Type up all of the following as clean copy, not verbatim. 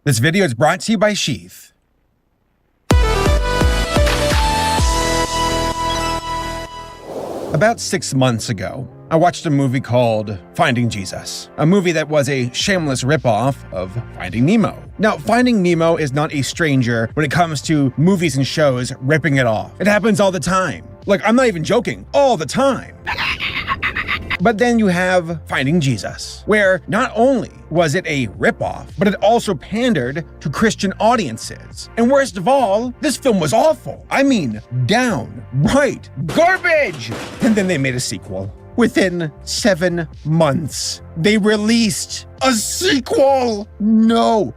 This video is brought to you by Sheath. About 6 months ago, I watched a movie called Finding Jesus, a movie that was a shameless ripoff of Finding Nemo. Now, Finding Nemo is not a stranger when it comes to movies and shows ripping it off. It happens all the time. Like, I'm not even joking, all the time. But then you have Finding Jesus, where not only was it a ripoff, but it also pandered to Christian audiences. And worst of all, this film was awful. I mean, downright garbage! And then they made a sequel. Within 7 months, they released a sequel! No,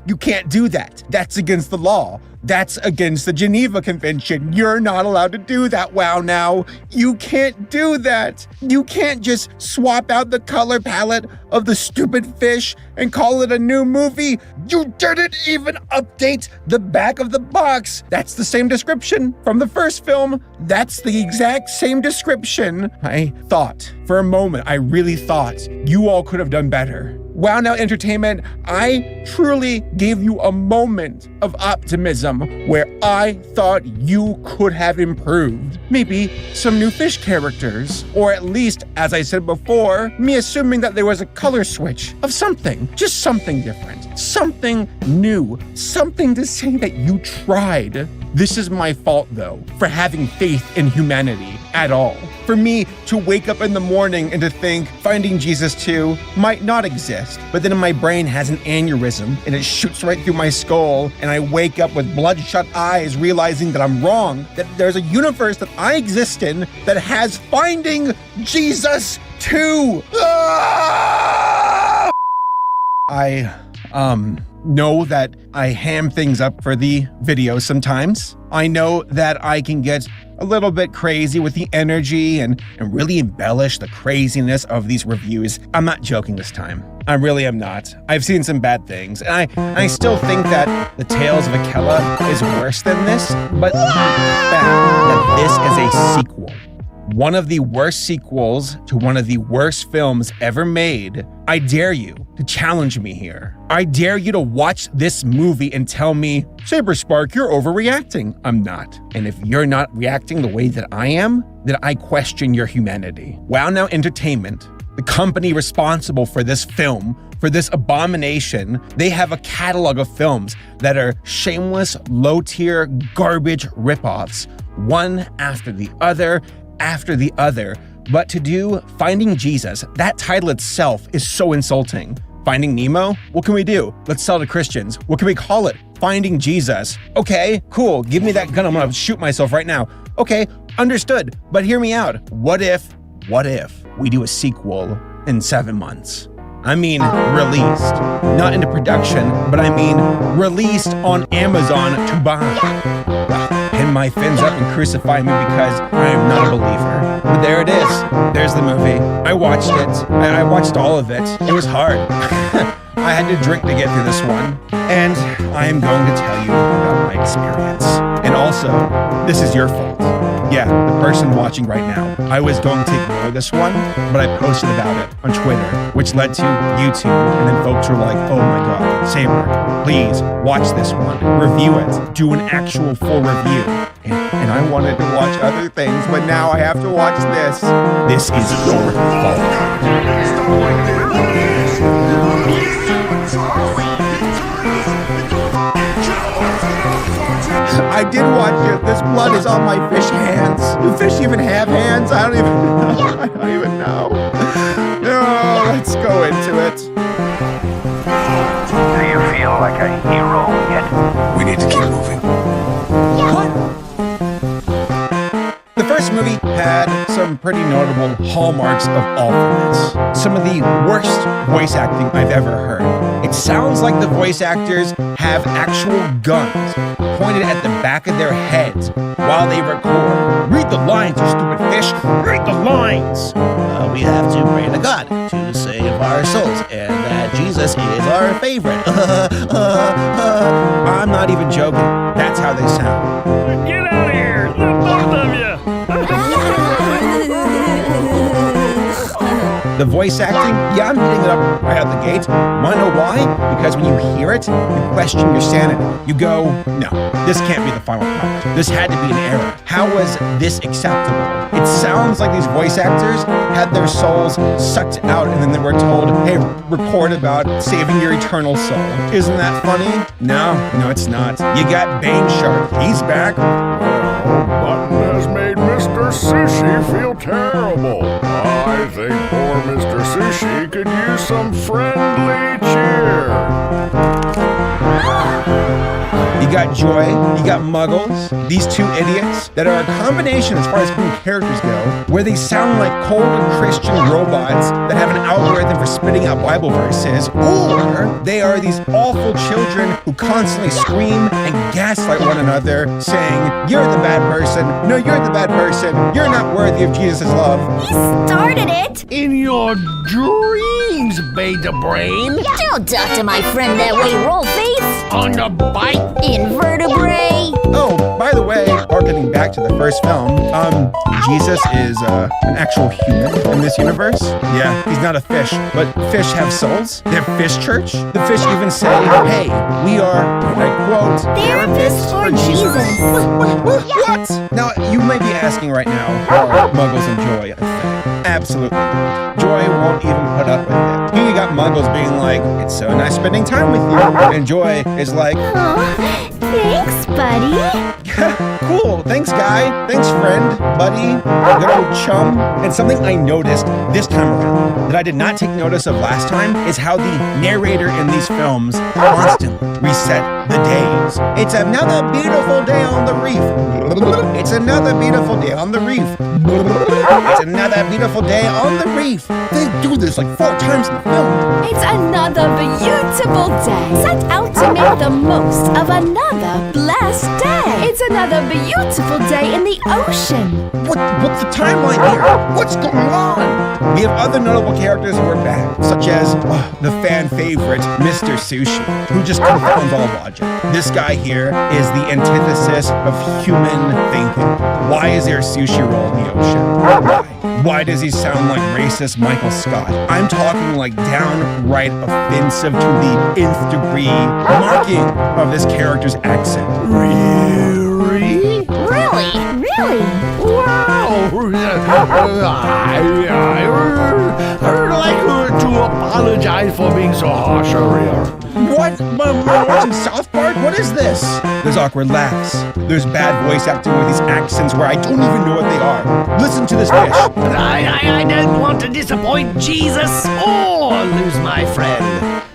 you can't do that. That's against the law. That's against the Geneva Convention. You're not allowed to do that. Wow, now. You can't do that. You can't just swap out the color palette of the stupid fish and call it a new movie. You didn't even update the back of the box. That's the same description from the first film. That's the exact same description. I thought, for a moment, I really thought you all could have done better. Wow Now Entertainment, I truly gave you a moment of optimism where I thought you could have improved. Maybe some new fish characters, or at least, as I said before, me assuming that there was a color switch of something, just something different, something new, something to say that you tried. This is my fault, though, for having faith in humanity at all. For me to wake up in the morning and to think Finding Jesus 2 might not exist, but then my brain has an aneurysm and it shoots right through my skull, and I wake up with bloodshot eyes realizing that I'm wrong, that there's a universe that I exist in that has Finding Jesus 2. Ah! I know that I ham things up for the video sometimes. I know that I can get a little bit crazy with the energy and really embellish the craziness of these reviews. I'm not joking this time. I really am not. I've seen some bad things, and I still think that The Tales of Akela is worse than this, but the fact that this is a sequel, one of the worst sequels to one of the worst films ever made, I dare you to challenge me here. I dare you to watch this movie and tell me, Saberspark, you're overreacting. I'm not. And if you're not reacting the way that I am, then I question your humanity. Wow Now Entertainment, the company responsible for this film, for this abomination, they have a catalog of films that are shameless, low-tier, garbage ripoffs, one after the other, but to do Finding Jesus, that title itself is so insulting. Finding Nemo? What can we do? Let's sell to Christians. What can we call it? Finding Jesus. Okay, cool. Give me that gun. I'm gonna shoot myself right now. Okay, understood. But hear me out. What if we do a sequel in 7 months? I mean, released. Not into production, but I mean, released on Amazon to buy. Pin my fins up and crucify me because I am not a believer. But there it is. There's the movie. I watched it. I watched all of it. It was hard. I had to drink to get through this one. And I am going to tell you about my experience. And also, this is your fault. Yeah, the person watching right now. I was going to ignore this one, but I posted about it on Twitter, which led to YouTube, and then folks were like, oh my god, Saber, please watch this one, review it, do an actual full review. And I wanted to watch other things, but now I have to watch this. This is your fault. I did watch it. This blood is on my fish hands. Do fish even have hands? I don't even know. No, let's go into it. Do you feel like a hero yet? We need to keep moving. The first movie had some pretty notable hallmarks of awfulness. Some of the worst voice acting I've ever heard. It sounds like the voice actors have actual guns pointed at the back of their heads while they record. Read the lines, you stupid fish. Read the lines. We have to pray to God to save our souls, and that Jesus is our favorite. I'm not even joking. That's how they sound. Get out of here, the both of you. The voice acting, yeah, I'm hitting it up right out the gate. Wanna know why? Because when you hear it, you question your sanity. You go, no, this can't be the final product. This had to be an error. How was this acceptable? It sounds like these voice actors had their souls sucked out and then they were told, hey, record about saving your eternal soul. Isn't that funny? No, it's not. You got Bane Shark. He's back. Well, Button has made Mr. Sushi feel terrible. I think poor Mr. Sushi could use some friendly cheer. You got Joy, you got Muggles, these two idiots that are a combination as far as who characters go, where they sound like cold Christian robots that have an algorithm for spitting out Bible verses, or they are these awful children who constantly scream and gaslight one another, saying, you're the bad person, no, you're the bad person, you're not worthy of Jesus' love. He started it! In your dreams, Beta Brain. Don't talk to my friend that way, roll face! On the bike. Invertebrate! Oh, by the way, getting back to the first film, Jesus is an actual human in this universe. Yeah, he's not a fish, but fish have souls. They're fish church. The fish even say, hey, we are, and I quote, therapists for Jesus. What? Now, you might be asking right now, are Muggles and Joy a thing? Absolutely. Joy won't even put up with it. Here you got Muggles being like, it's so nice spending time with you. And Joy is like, Aw, thanks, buddy. Cool, thanks guy, thanks friend, buddy, good old chum. And something I noticed this time around that I did not take notice of last time is how the narrator in these films constantly reset the days. It's another beautiful day on the reef. It's another beautiful day on the reef. It's another beautiful day on the reef. They do this like 4 times in the film. It's another beautiful day. Set out to make the most of another blessed day. It's another beautiful day in the ocean. What's the timeline here? What's going on? We have other notable characters who are back, such as the fan favorite, Mr. Sushi, who just confounds all logic. This guy here is the antithesis of human thinking. Why is there a sushi roll in the ocean? Why? Why does he sound like racist Michael Scott? I'm talking like downright offensive to the nth degree mocking of this character's accent. Really? Really? Wow! I'd like to apologize for being so harsh earlier. What? Watching South Park? What is this? There's awkward laughs. There's bad voice acting with these accents where I don't even know what they are. Listen to this fish. I don't want to disappoint Jesus or lose my friend.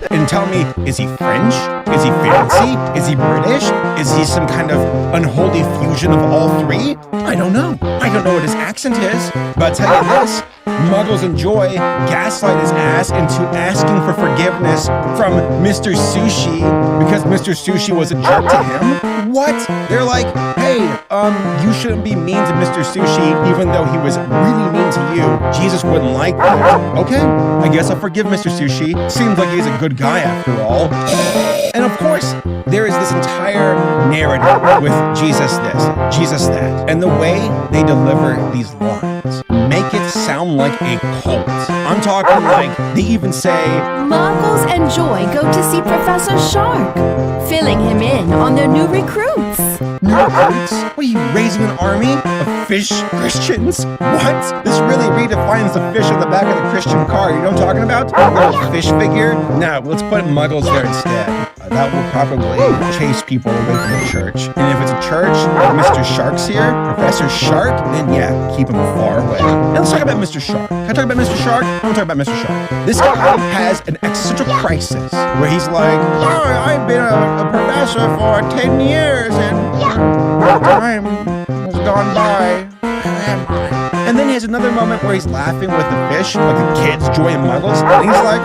And tell me, is he French? Is he fancy? Is he British? Is he some kind of unholy fusion of all three? I don't know. I don't know what his accent is. But I'll tell you this, Muggles and Joy gaslight his ass into asking for forgiveness from Mr. Sushi because Mr. Sushi was a jerk to him. What? They're like, hey, you shouldn't be mean to Mr. Sushi even though he was really mean to you. Jesus wouldn't like that. Okay, I guess I'll forgive Mr. Sushi. Seems like he's a good guy after all. And of course, there is this entire narrative with Jesus this, Jesus that. And the way they deliver these lines make it sound like a cult. I'm talking like they even say, Muggles and Joy go to see Professor Shark, filling him in on their new recruits. new recruits? What are you, raising an army of fish Christians? What? This really redefines the fish on the back of the Christian car. You know what I'm talking about? A little fish figure? No, let's put Muggles there instead. That will probably chase people away from the church. And if it's a church, like Mr. Shark's here, Professor Shark, then yeah, keep him far away. Now let's talk about Mr. Shark. Can I talk about Mr. Shark? I want to talk about Mr. Shark. This guy has an existential crisis where he's like, oh, I've been a professor for 10 years and time has gone by. And then he has another moment where he's laughing with the fish, like the kids, Joy and Muggles, and he's like,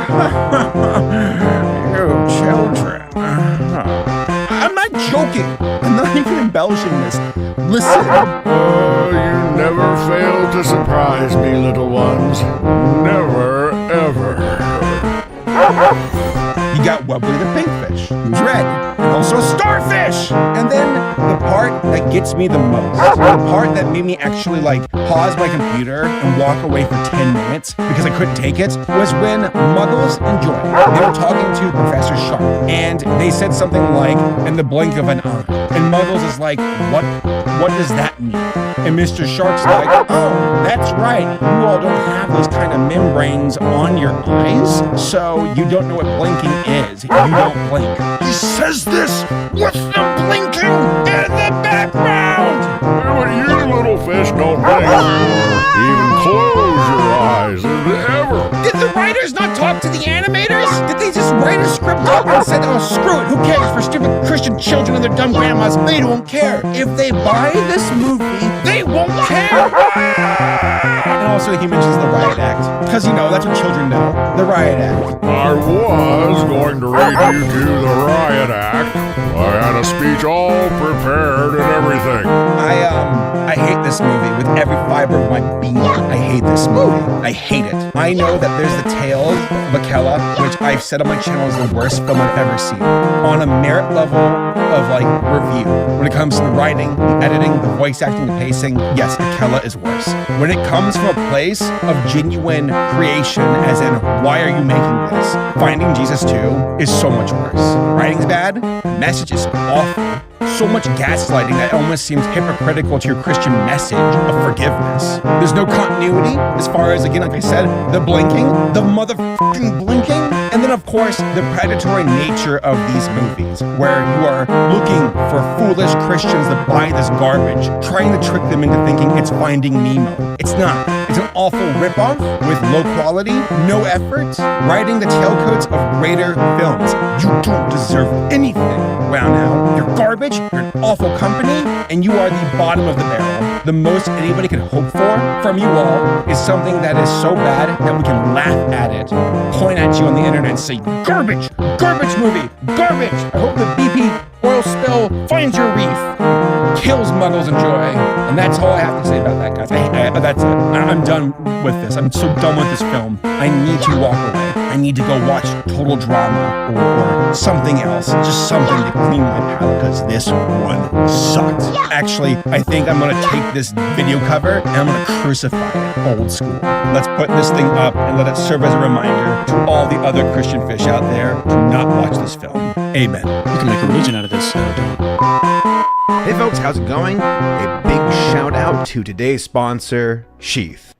you children. I'm not joking. I'm not even embellishing this. Listen. Oh, you never fail to surprise me, little ones. Never, ever. You got Wubbly the pinkfish, who's red, and also starfish. And then the part that gets me the most, the part that made me actually like pause my computer and walk away for 10 minutes because I couldn't take it, was when Muggles and Joy, they were talking to Professor Sharp, and they said something like, in the blink of an eye. And Muggles is like, what does that mean? And Mr. Shark's like, oh, that's right. You all don't have those kind of membranes on your eyes, so you don't know what blinking is. You don't blink. He says this with the blinking in the background. But you little fish don't blink or even close your eyes ever. Did the writers not talk to the animators? Did they just write a script up and said, oh, screw it, who cares for stupid Christian children and their dumb grandmas? They don't care. If they buy this movie, they won't care. And also he mentions the riot act, because that's what children know, the riot act. I was going to read you to the riot act. I had a speech all prepared and everything. I hate this movie with every fiber of my being. I hate this movie. I hate it. I know that there's the Tales of Akela, which I've said on my channel is the worst film I've ever seen. On a merit level of review, when it comes to the writing, the editing, the voice acting, the pacing, yes, Akela is worse. When it comes from a place of genuine creation, as in, why are you making this? Finding Jesus 2 is so much worse. Writing's bad, the message is awful. So much gaslighting that it almost seems hypocritical to your Christian message of forgiveness. There's no continuity as far as, again, like I said, the blinking, the motherfucking blinking, and then, of course, the predatory nature of these movies, where you are looking for foolish Christians that buy this garbage, trying to trick them into thinking it's Finding Nemo. It's not. It's an awful ripoff with low quality, no effort, writing the tailcoats of greater films. You don't deserve anything. Wow, now, you're garbage, you're an awful company, and you are the bottom of the barrel. The most anybody can hope for from you all is something that is so bad that we can laugh at it, point at you on the internet and say, garbage, garbage movie, garbage. I hope the BP oil spill finds your reef, kills Muggles and Joy. And that's all I have to say about that, guys. That's it. I'm done with this. I'm so done with this film. I need to walk away. I need to go watch Total Drama or something else. Just something to clean my palate, because this one sucked. Actually, I think I'm going to take this video cover and I'm going to crucify it old school. Let's put this thing up and let it serve as a reminder to all the other Christian fish out there to not watch this film. Amen. You can make a religion out of this, Don. Hey folks, how's it going? A big shout out to today's sponsor, Sheath.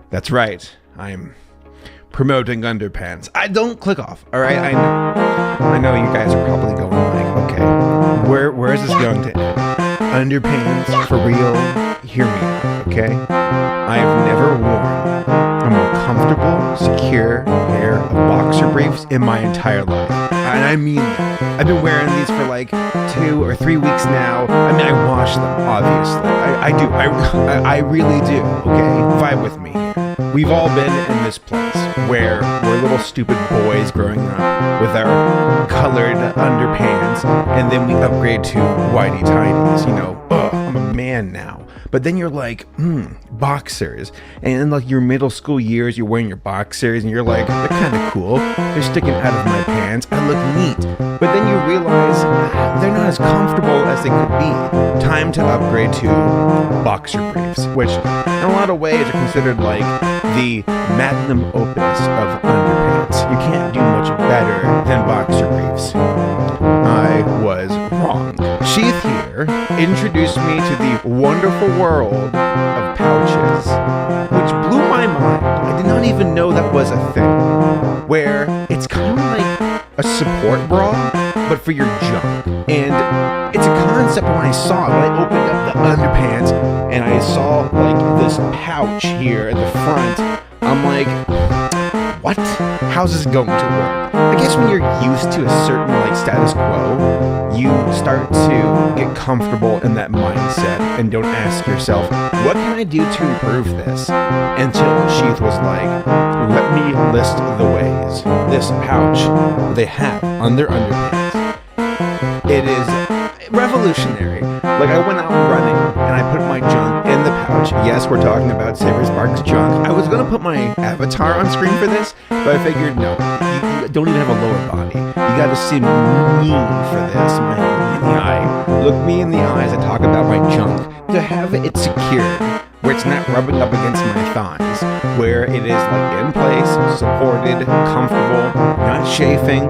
That's right. I'm promoting underpants. I don't click off. All right. I know you guys are probably going like, okay, where is this going to end? Underpants for real? Hear me out, okay? I have never worn a more comfortable, secure pair of boxer briefs in my entire life. And I mean that. I've been wearing these for like 2 or 3 weeks now. I mean, I wash them, obviously. I do. I really do, okay? Vibe with me here. We've all been in this place where we're little stupid boys growing up with our colored underpants, and then we upgrade to whitey tighties, I'm a man now. But then you're like, boxers. And in like your middle school years, you're wearing your boxers and you're like, they're kind of cool. They're sticking out of my pants. I look neat. But then you realize they're not as comfortable as they could be. Time to upgrade to boxer briefs, which in a lot of ways are considered like the magnum opus of underpants. You can't do much better than boxer briefs. I was wrong. Sheath here introduced me to the wonderful world of pouches, which blew my mind. I did not even know that was a thing, where it's kind of like a support bra, but for your junk. And it's a concept when I saw it, when I opened up the underpants and I saw like this pouch here at the front, I'm like, what? How's this going to work? I guess when you're used to a certain like status quo, you start to get comfortable in that mindset and don't ask yourself, what can I do to improve this? Until Sheath was like, let me list the ways. This pouch they have on their underpants. It is revolutionary. Like, I went out running and I put my junk in the pouch. Yes, we're talking about Saber Sparks junk. I was gonna put my avatar on screen for this, but I figured no, you don't even have a lower body. You gotta see me for this. My in the eye. Look me in the eyes and talk about my junk. To have it secured, where it's not rubbing up against my thighs, where it is like in place, supported, comfortable, not chafing,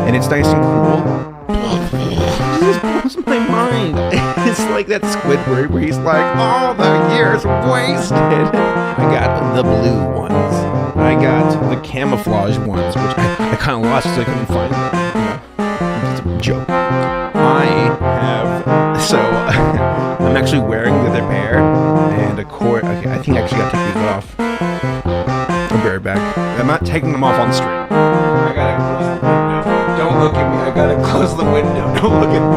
and it's nice and cool. This blows my mind. It's like that Squidward where he's like, all the years wasted. I got the blue ones. I got the camouflage ones, which I kind of lost because I couldn't find them. It's a joke. I'm actually wearing the other pair and a cord. Okay, I think I actually gotta take these off. I'll be right back. I'm not taking them off on the stream. I gotta close the window. Don't look at me. I gotta close the window. Don't look at me.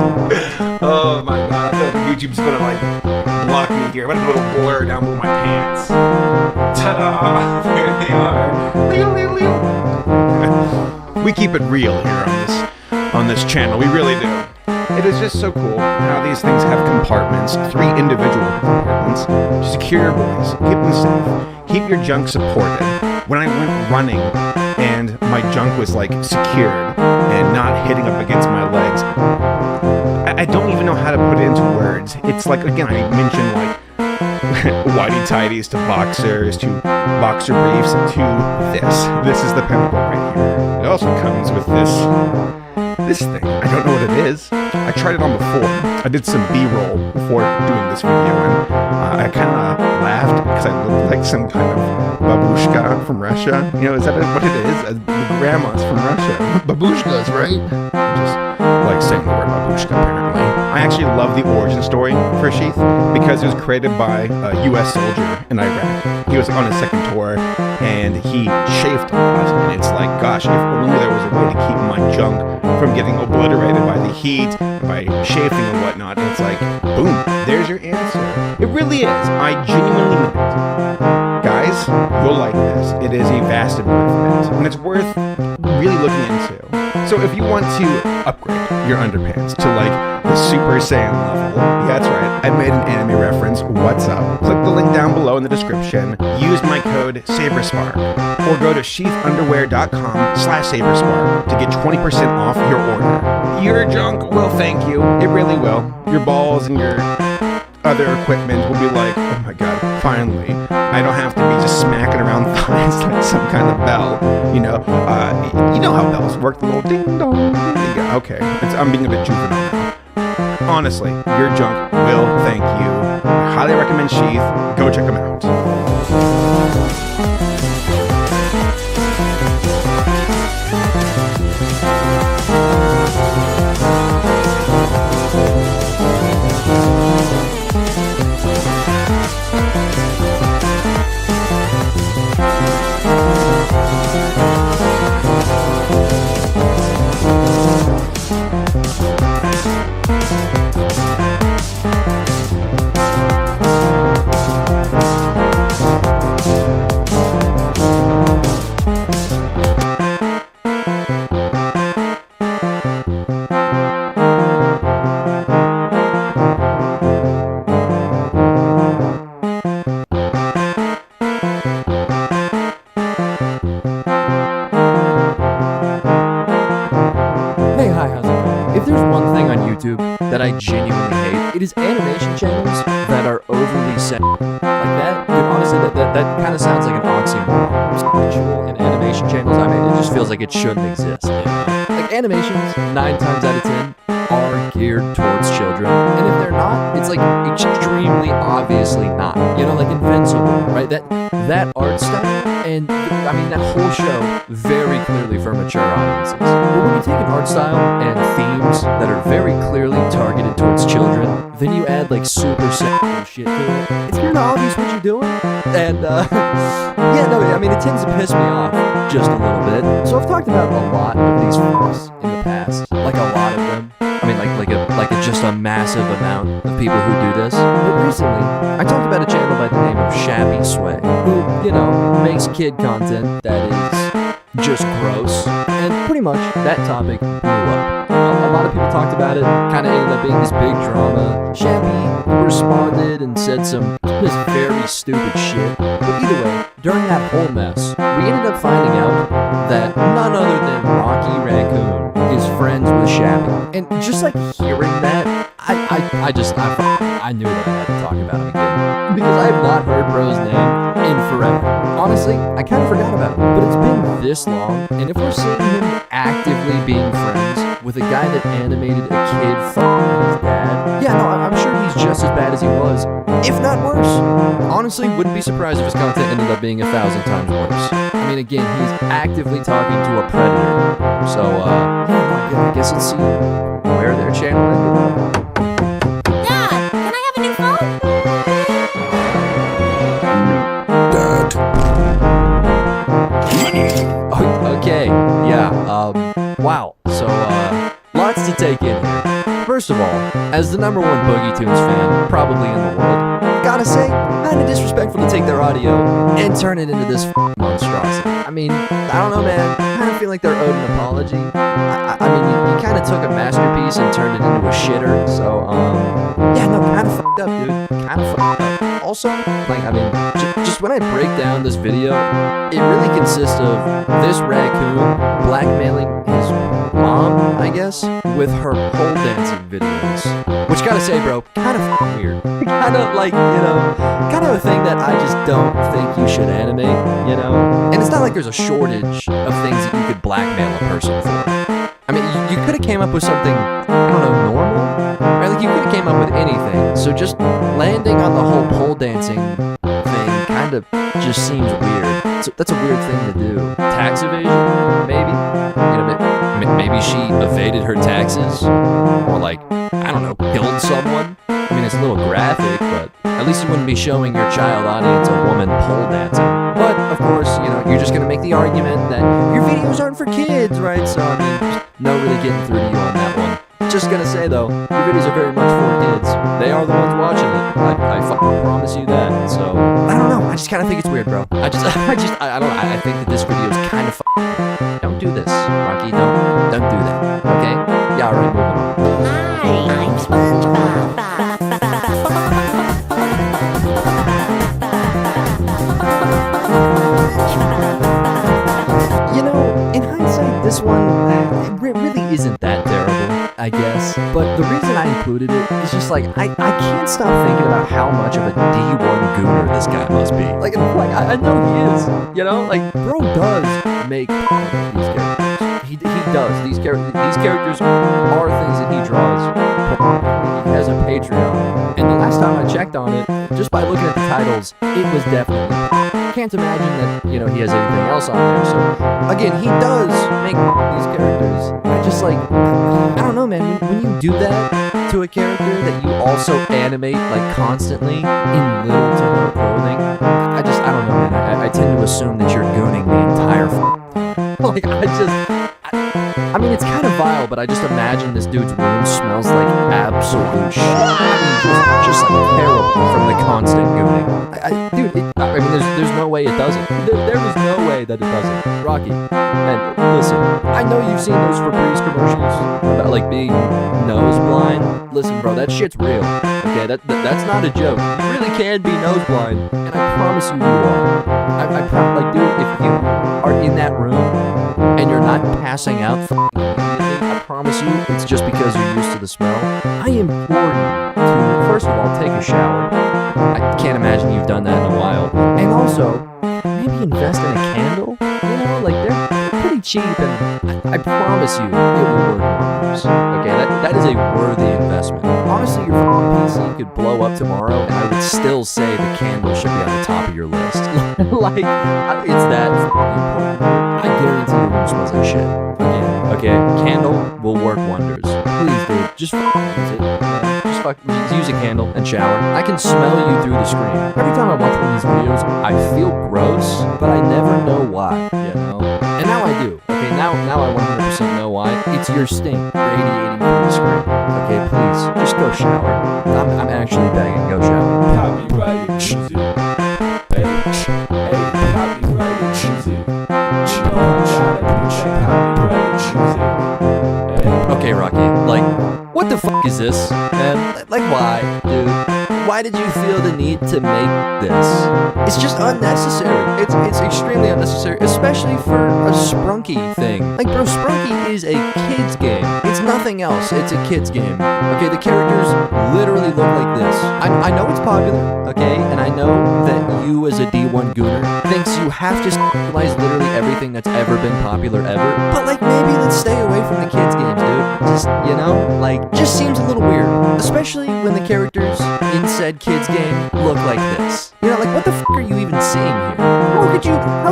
Oh my god. I feel like YouTube's gonna like block me here. I'm gonna put a little blur down below my pants. Ta-da! There they are. Leo, Leo, Leo. We keep it real here on this channel. We really do. It is just so cool how these things have compartments, 3 individual compartments, to secure your boys, keep them safe, keep your junk supported. When I went running and my junk was like secured and not hitting up against my legs, I don't even know how to put it into words. It's like, again, I mentioned like whitey tighties to boxers to boxer briefs to this. This is the pinnacle right here. It also comes with this thing. I don't know what it is. I tried it on before. I did some B-roll before doing this video, and I kind of laughed because I looked like some kind of babushka from Russia. You know, is that what it is? The grandmas from Russia. Babushkas, right? I just like saying the word babushka, apparently. I actually love the origin story for Sheath because it was created by a U.S. soldier in Iraq. He was on his second tour, and he chafed a lot, and it's like, gosh, if only there was a way to keep my junk from getting obliterated by the heat, by chafing and whatnot. And it's like, boom, there's your answer. It really is. I genuinely mean it. Guys, you'll like this. It is a vast improvement, and it's worth really looking into. So if you want to upgrade your underpants to like the Super Saiyan level, yeah, that's right, I made an anime reference. What's up? Click the link down below in the description. Use my code SABERSPARK or go to sheathunderwear.com/SaberSpark to get 20% off your order. Your junk will thank you. It really will. Your balls and your other equipment will be like, oh my god, finally. I don't have to be just smacking around thighs like some kind of bell. You know how bells work, the little ding dong. Okay, I'm being a bit juvenile now. Honestly, your junk will thank you. I highly recommend Sheath. Go check them out. that I genuinely hate. It is animation channels that are overly set. Like like that, dude, honestly, that kind of sounds like an oxymoron. Visual and animation channels, I mean, it just feels like it shouldn't exist. You know? Like animations, 9 times out of 10, are geared towards children, and if they're not, it's like extremely obviously not. You know, like Invincible, right? That art style, and I mean that whole show, very clearly for mature audiences. But when you take an art style and themes that are very clearly targeted towards children, then you add like super sexual shit to it, it's kind of obvious what you're doing. And yeah, no, I mean it tends to piss me off just a little bit. So I've talked about a lot of these films in the past, like a lot of them. I mean, like just a massive amount of people who do this. But recently, I talked about a channel by the name of Shabby Sway, who, you know, makes kid content that is just gross, and pretty much that topic blew up. A lot of people talked about it, kind of ended up being this big drama. Shabby responded and said some just very stupid shit. But either way, during that whole mess, we ended up finding out that none other than Rocky Raccoon is friends with Shabby. And just like hearing that, I knew that I had to talk about him again. Because I have not heard bro's name in forever. Honestly, I kind of forgot about him. But it's been this long, and if we're seeing him actively being friends with a guy that animated a kid fucking his dad, yeah, no, I'm sure he's just as bad as he was, if not worse. Honestly, wouldn't be surprised if his content ended up being 1,000 times worse. I mean, again, he's actively talking to a predator. So, yeah, I guess let's see where their channel ended up. Dad, can I have a new phone? Okay, yeah, wow. So, lots to take in here. First of all, as the #1 Boogie Tunes fan, probably in the world, gotta say, kinda disrespectful to take their audio and turn it into this monstrosity. I mean, I don't know, man. I kinda feel like they're owed an apology. I mean, you kinda took a masterpiece and turned it into a shitter, so, yeah, no, kinda fucked up, dude. Kinda fucked up. Also, like, I mean, just when I break down this video, it really consists of this raccoon blackmailing his mom, I guess, with her pole dancing videos. Which, gotta say, bro, kind of fucking weird. Kind of like, you know, kind of a thing that I just don't think you should animate, you know? And it's not like there's a shortage of things that you could blackmail a person for. I mean, you could have came up with something, I don't know, normal? Right? Like, you could have came up with anything. So just landing on the whole pole dancing thing kind of just seems weird. So that's a weird thing to do. Tax evasion? Maybe? You know, maybe she evaded her taxes? Or like, I don't know, killed someone? I mean, it's a little graphic, but at least you wouldn't be showing your child audience a woman pole dancing. But, of course, you know, you're just gonna make the argument that your videos aren't for kids, right? So, I mean, no really getting through to you on that one. Just gonna say, though, your videos are very much for kids. They are the ones watching it. I fucking promise you that. So, I don't know. I just kind of think it's weird, bro. I don't know. I think that this video is kind of Don't do this, Rocky. Don't do that, okay? Yeah, alright, moving on. Hi, I'm SpongeBob. You know, in hindsight, this one really isn't that terrible, I guess. But the reason I included it is just like, I can't stop thinking about how much of a D1 gooner this guy must be. Like I know he is, you know? Like, bro does make these characters. He does. These characters are things that he draws. He has a Patreon. And the last time I checked on it, just by looking at the titles, it was definitely can't imagine that, you know, he has anything else on there. So, again, he does make these characters. I just like, I don't know, man. When you do that to a character that you also animate, like, constantly in little to no clothing, I don't know, man. I tend to assume that you're gooning the entire like, I mean, it's kind of vile, but I just imagine this dude's room smells like absolute shit. I mean, just like terrible from the constant gooning. I mean, there's no way it doesn't. There is no way that it doesn't. Rocky, and listen, I know you've seen those Febreze commercials about like being nose blind. Listen, bro, that shit's real. Okay, that's not a joke. You really can be nose blind, and I promise you are. Like, dude, if you are in that room and you're not passing out immediately, I promise you, it's just because you're used to the smell. I implore you to, first of all, take a shower. can't imagine you've done that in a while. And also, maybe invest in a candle. You know, like they're pretty cheap, and I promise you, it will work wonders. Okay, that is a worthy investment. Honestly, your PC could blow up tomorrow, and I would still say the candle should be on the top of your list. Like, it's that important. I guarantee your room smells like shit. Okay, candle will work wonders. Please, dude, just use it. Just use a candle and shower. I can smell you through the screen. Every time I watch one of these videos, I feel gross, but I never know why, you know? And now I do. Okay, now I 100% know why. It's your stink radiating through the screen. Okay, please, just go shower. I'm actually begging, go shower. Copyrighted music. Hey, copyrighted music. You know I'm trying to get that copyrighted music. Hey. Okay, Rocky, like, what the fuck is this, man? Like, why, dude? Why did you feel the need to make this? It's just unnecessary. It's extremely unnecessary, especially for a Sprunky thing. Like, bro, Sprunky is a kid's game. It's nothing else. It's a kid's game. Okay, the characters literally look like this. I know it's popular, okay, and I know that you as a D1 gooner thinks you have to realize literally everything that's ever been popular ever. But, like, maybe let's stay away from the kids' games, dude. Just, you know, like, just seems a little weird. Especially when the characters in said kids game look like this. You know, like, what the f*** are you even seeing here? How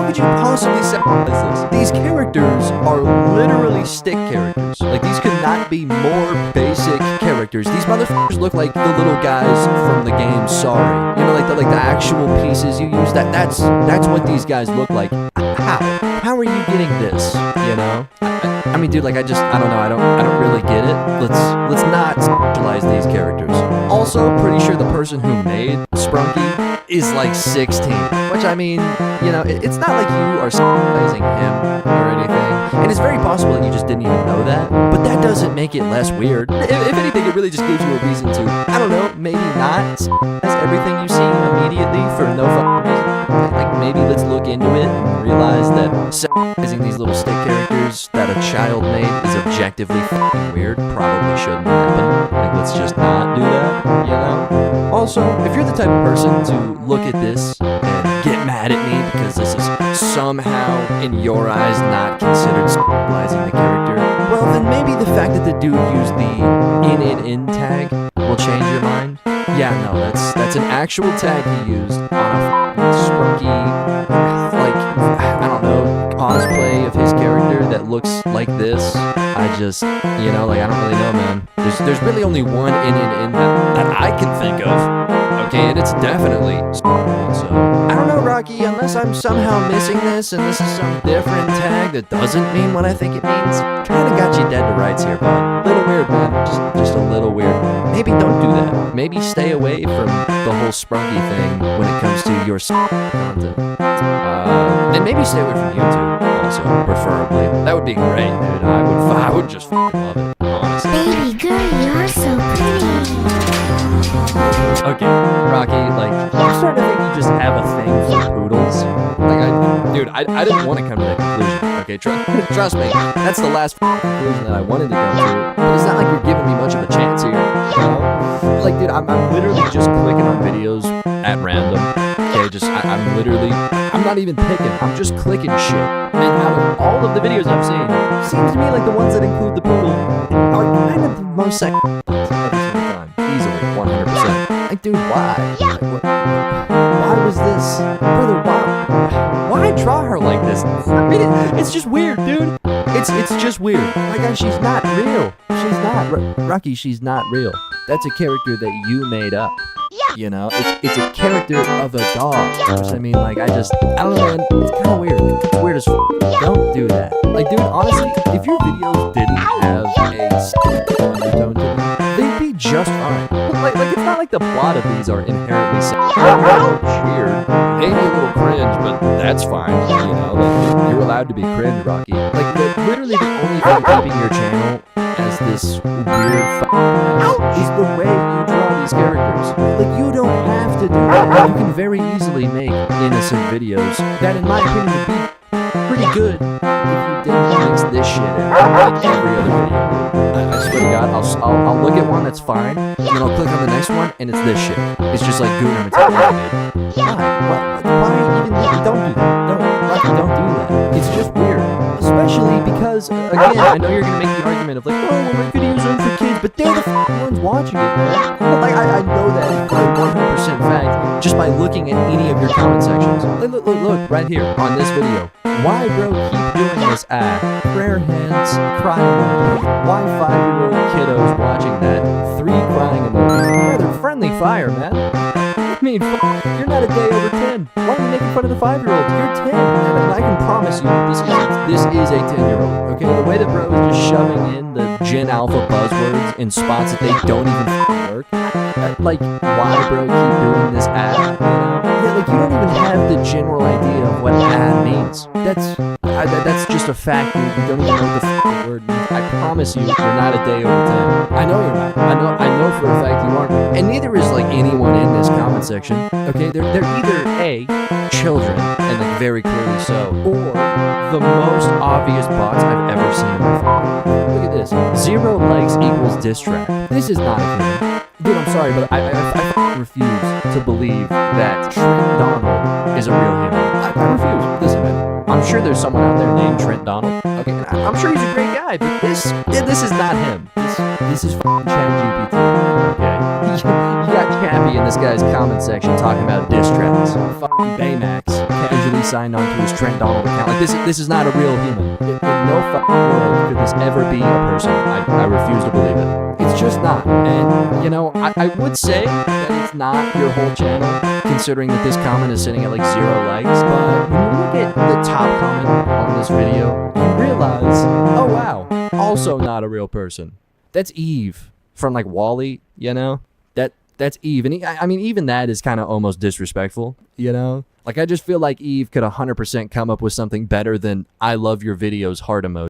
could you possibly separate this? These characters are literally stick characters. Like, these could not be more basic characters. These motherfuckers look like the little guys from the game Sorry. You know, like the actual pieces you use. That's what these guys look like. How are you getting this? You know? I mean, dude, like, I don't know, I don't really get it. Let's not sexualize these characters. Also, pretty sure the person who made Sprunky is like 16. Which, I mean, you know, it's not like you are sexualizing him or anything. And it's very possible that you just didn't even know that. But that doesn't make it less weird. If anything, it really just gives you a reason to, I don't know, maybe not as everything you see immediately for no fucking reason. Like, maybe let's look into it and realize that sexualizing these little stick characters that a child made is objectively fucking weird. Probably shouldn't happen. Like, let's just not do that, you know? Also, if you're the type of person to look at this and get mad at me because this is somehow, in your eyes, not considered sexualizing the character, well, then maybe the fact that the dude used the in tag will change your mind. Yeah, no, that's an actual tag he used on a Sprunky, like, I don't know, cosplay of his character that looks like this. I just, you know, like, I don't really know, man. There's really only one in that I can think of. Okay, and it's definitely so. I don't know, Rocky, unless I'm somehow missing this and this is some different tag that doesn't mean what I think it means. Kinda got you dead to rights here, bud. Little weird, man. Just a little weird. Maybe don't do that. Maybe stay away from the whole Sprunky thing when it comes to your content. And maybe stay away from YouTube also, preferably. That would be great, dude. I would just fucking love it, honestly. Baby girl, you're so pretty. Okay, Rocky, like, I'm starting to think you just have a thing for poodles. Like, I didn't want to come to that conclusion. Okay, trust me, that's the last conclusion that I wanted to come to. But it's not like you're giving me much of a chance here. You know? Like, dude, I'm literally just clicking on videos at random. Okay, I'm not even picking. I'm just clicking shit. And out of all of the videos I've seen, it seems to me like the ones that include the poodle are kind of the most every single time. Easily, 100%. Like, dude, why? Like, why was this? Brother, why draw her like this? I mean, it's just weird, dude. It's just weird. My God, she's not real. She's not. Rocky, she's not real. That's a character that you made up. You know, it's a character of a dog. Which, I mean, like, I don't know, man. It's kind of weird. It's weird as f***. Don't do that. Like, dude, honestly, if your videos didn't have a sexual undertone to them, they'd be just fine. Like, it's not like the plot of these are inherently weird. Maybe a little cringe, but that's fine. You know, like, you're allowed to be cringe, Rocky. Like, literally the only thing keeping your channel as this weird is the way you draw these characters. Like, you don't have to do that. You can very easily make innocent videos that, in my opinion, would be pretty good if you didn't mix this shit in like every other video. I swear to God, I'll look at one that's fine, and then I'll click on the next one, and it's this shit. It's just like Gooner mentality, dude. Why even don't do that? Don't do that. It's just weird. Especially because, again, I know you're gonna make the argument of like, oh, well, my videos aren't for kids, but they're the ones watching it, man. Like, I know that for 100% fact just by looking at any of your comment sections. Look, right here on this video. Why, bro, keep doing this prayer hands, cry emoji. Why 5-year-old kiddos watching that? 3 crying emojis. Rather friendly fire, man. I mean, you're not a day over 10. Why are you making fun of the 5-year-olds? You're 10. And I can promise you, this is a 10-year-old. Okay, the way that bro is just shoving in the Gen Alpha buzzwords in spots that they don't even work. Like, why, bro, keep doing this ad? You know? Yeah, like, you don't even have the general idea of what ad means. That's just a fact, dude. You don't even know what the word means. I promise you, you're not a day over 10. I know you're not. I know for a fact you aren't. And neither is, like, anyone in this comment section. Okay, they're either A, children, and, like, very clearly so, or the most obvious bots I've ever seen in my phone. Look at this. 0 likes equals diss track. This is not a human. Dude, I'm sorry, but I refuse to believe that Trent Donald is a real human. I refuse. Listen, man. I'm sure there's someone out there named Trent Donald. Okay, and I'm sure he's a great guy, but this is not him. This is f***ing ChatGPT. Okay, you got Cappy in this guy's comment section talking about diss tracks. Fucking Baymax casually signed onto his Trent Donald account. Like this is not a real human. In no fucking world could this ever be a person. I refuse to believe it. It's just not. And, you know, I would say that it's not your whole channel, considering that this comment is sitting at like 0 likes. But when you look at the top comment on this video, you realize, oh wow, also not a real person. That's Eve from like Wall-E, you know? That's Eve. And I mean, even that is kind of almost disrespectful, you know? Like, I just feel like Eve could 100% come up with something better than I love your videos heart emoji.